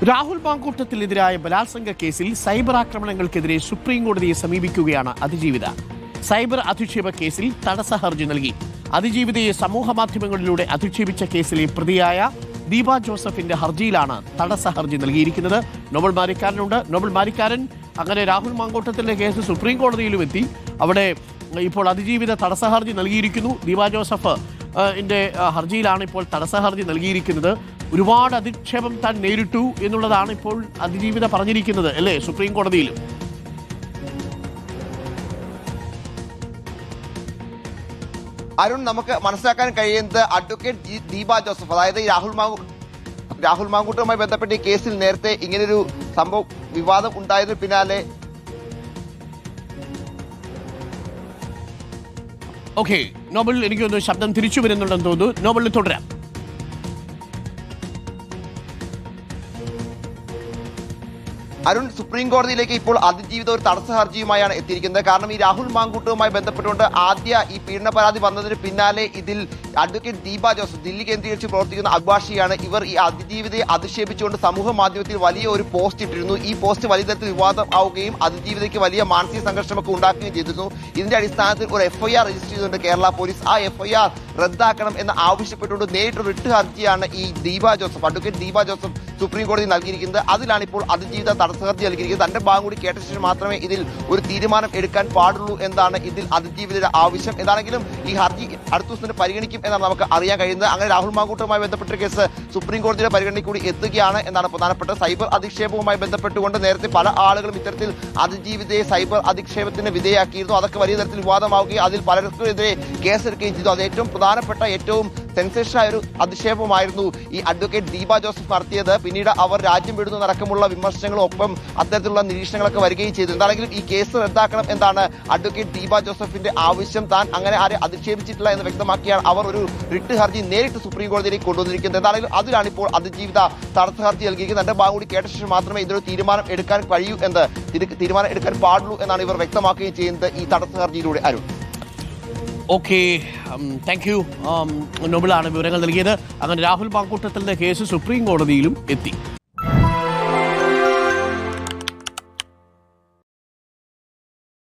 രാഹുൽ മാങ്കൂട്ടത്തിനെതിരായ ബലാത്സംഗ കേസിൽ cyber ആക്രമണങ്ങൾക്കെതിരെ supreme കോടതിയെ സമീപിക്കുകയാണ് അതിജീവിത. സൈബർ അധിക്ഷേപ കേസിൽ തടസ്സ ഹർജി നൽകി. അതിജീവിതയെ സമൂഹ മാധ്യമങ്ങളിലൂടെ അധിക്ഷേപിച്ച കേസിലെ പ്രതിയായ ദീപ ജോസഫിന്റെ ഹർജിയിലാണ് തടസ്സ ഹർജി നൽകിയിരിക്കുന്നത്. നോബൽ മാരിക്കാരനുണ്ട്. നോബൽ മാരിക്കാരൻ, അങ്ങനെ രാഹുൽ മാങ്കൂട്ടത്തിന്റെ കേസ് സുപ്രീം കോടതിയിലും എത്തി. അവിടെ ഇപ്പോൾ അതിജീവിത തടസ്സ ഹർജി നൽകിയിരിക്കുന്നു. ദീപ ജോസഫ് ഹർജിയിലാണ് ഇപ്പോൾ തടസ്സ ഹർജി നൽകിയിരിക്കുന്നത്. ഒരുപാട് അധിക്ഷേപം താൻ നേരിട്ടു എന്നുള്ളതാണ് ഇപ്പോൾ അതിജീവിത പറഞ്ഞിരിക്കുന്നത്, അല്ലേ, സുപ്രീം കോടതിയിലും. അരുൺ, നമുക്ക് മനസ്സിലാക്കാൻ കഴിയുന്നത് അഡ്വക്കേറ്റ് ദീപ ജോസഫ്, അതായത് രാഹുൽ മാങ്കൂട്ടവുമായി ബന്ധപ്പെട്ട ഈ കേസിൽ നേരത്തെ ഇങ്ങനൊരു സംഭവം വിവാദം ഉണ്ടായതിന് പിന്നാലെ ഓക്കെ നോബൽ, എനിക്കൊന്ന് ശബ്ദം തിരിച്ചു വരുന്നുണ്ടെന്ന് തോന്നുന്നു. നോബലിന് തുടരാം. അരുൺ, സുപ്രീം കോടതിയിലേക്ക് ഇപ്പോൾ അതിജീവിത ഒരു തടസ്സ ഹർജിയുമായാണ് എത്തിയിരിക്കുന്നത്. കാരണം ഈ രാഹുൽ മാങ്കൂട്ടവുമായി ബന്ധപ്പെട്ടുകൊണ്ട് ആദ്യ ഈ പീഡന പരാതി വന്നതിന് പിന്നാലെ ഇതിൽ അഡ്വക്കേറ്റ് ദീപ ജോസഫ്, ദില്ലി കേന്ദ്രീകരിച്ച് പ്രവർത്തിക്കുന്ന അഭിഭാഷികയാണ്, ഇവർ ഈ അതിജീവിതയെ അധിക്ഷേപിച്ചുകൊണ്ട് സമൂഹ മാധ്യമത്തിൽ വലിയ ഒരു പോസ്റ്റ് ഇട്ടിരുന്നു. ഈ പോസ്റ്റ് വലിയ തരത്തിൽ വിവാദം ആവുകയും അതിജീവിതയ്ക്ക് വലിയ മാനസിക സംഘർഷമൊക്കെ ഉണ്ടാക്കുകയും ചെയ്തിരുന്നു. ഇതിന്റെ അടിസ്ഥാനത്തിൽ ഒരു FIR രജിസ്റ്റർ ചെയ്തുകൊണ്ട് കേരള പോലീസ് ആ FIR റദ്ദാക്കണം എന്ന് ആവശ്യപ്പെട്ടുകൊണ്ട് നേരിട്ട് റിട്ട് ഹർജിയാണ് ഈ Deepa Joseph, advocate Deepa Joseph supreme കോടതി നൽകിയിരിക്കുന്നത്. അതിലാണ് ഇപ്പോൾ അതിജീവിത തടസ്സ ഹർജി നൽകിയിരിക്കുന്നത്. തന്റെ ഭാഗം കൂടി കേട്ട ശേഷം മാത്രമേ ഇതിൽ ഒരു തീരുമാനം എടുക്കാൻ പാടുള്ളൂ എന്നാണ് ഇതിൽ അതിജീവിതയുടെ ആവശ്യം. എന്താണെങ്കിലും ഈ ഹർജി അടുത്ത ദിവസം പരിഗണിക്കും എന്നാണ് നമുക്ക് അറിയാൻ കഴിയുന്നത്. അങ്ങനെ രാഹുൽ മാങ്കൂട്ടവുമായി ബന്ധപ്പെട്ട കേസ് സുപ്രീം കോടതിയുടെ പരിഗണനയിൽ കൂടി എത്തുകയാണ് എന്നാണ് പ്രധാനപ്പെട്ട. സൈബർ അധിക്ഷേപവുമായി ബന്ധപ്പെട്ടുകൊണ്ട് നേരത്തെ പല ആളുകളും ഇത്തരത്തിൽ അതിജീവിതയെ സൈബർ അധിക്ഷേപത്തിന് വിധേയാക്കിയിരുന്നു. അതൊക്കെ വലിയ തരത്തിൽ വിവാദമാവുകയും അതിൽ പലർക്കുമെതിരെ കേസെടുക്കുകയും ചെയ്തു. അത് ഏറ്റവും പ്രധാനപ്പെട്ട, ഏറ്റവും സെൻസേഷനായ ഒരു അധിക്ഷേപമായിരുന്നു ഈ അഡ്വക്കേറ്റ് ദീപ ജോസഫ് നടത്തിയത്. പിന്നീട് അവർ രാജ്യം വിടുന്നതടക്കമുള്ള വിമർശനങ്ങളും ഒപ്പം അത്തരത്തിലുള്ള നിരീക്ഷണങ്ങളൊക്കെ വരികയും ചെയ്തു. എന്താണെങ്കിലും ഈ കേസ് റദ്ദാക്കണം എന്നാണ് അഡ്വക്കേറ്റ് ദീപ ജോസഫിന്റെ ആവശ്യം. താൻ അങ്ങനെ ആരെ അധിക്ഷേപിച്ചിട്ടില്ല എന്ന് വ്യക്തമാക്കിയാണ് അവർ ഒരു റിട്ട് ഹർജി നേരിട്ട് സുപ്രീം കോടതിയിലേക്ക് കൊണ്ടുവന്നിരിക്കുന്നത്. എന്താണെങ്കിലും അതിലാണ് ഇപ്പോൾ അതിജീവിത തടസ്സ ഹർജി നൽകിയിരിക്കുന്നത്. തന്റെ ഭാഗം കൂടി കേട്ട ശേഷം മാത്രമേ ഇതിലൊരു തീരുമാനം എടുക്കാൻ കഴിയൂ എന്ന്, തീരുമാനം എടുക്കാൻ പാടുള്ളൂ എന്നാണ് ഇവർ വ്യക്തമാക്കുകയും ചെയ്യുന്നത് ഈ തടസ്സ ഹർജിയിലൂടെ. അരുൺ, ഓക്കെ, താങ്ക് യു നോബിളാണ് വിവരങ്ങൾ നൽകിയത്. അങ്ങനെ രാഹുൽ മാങ്കൂട്ടത്തിന്റെ കേസ് സുപ്രീം കോടതിയിലും എത്തി.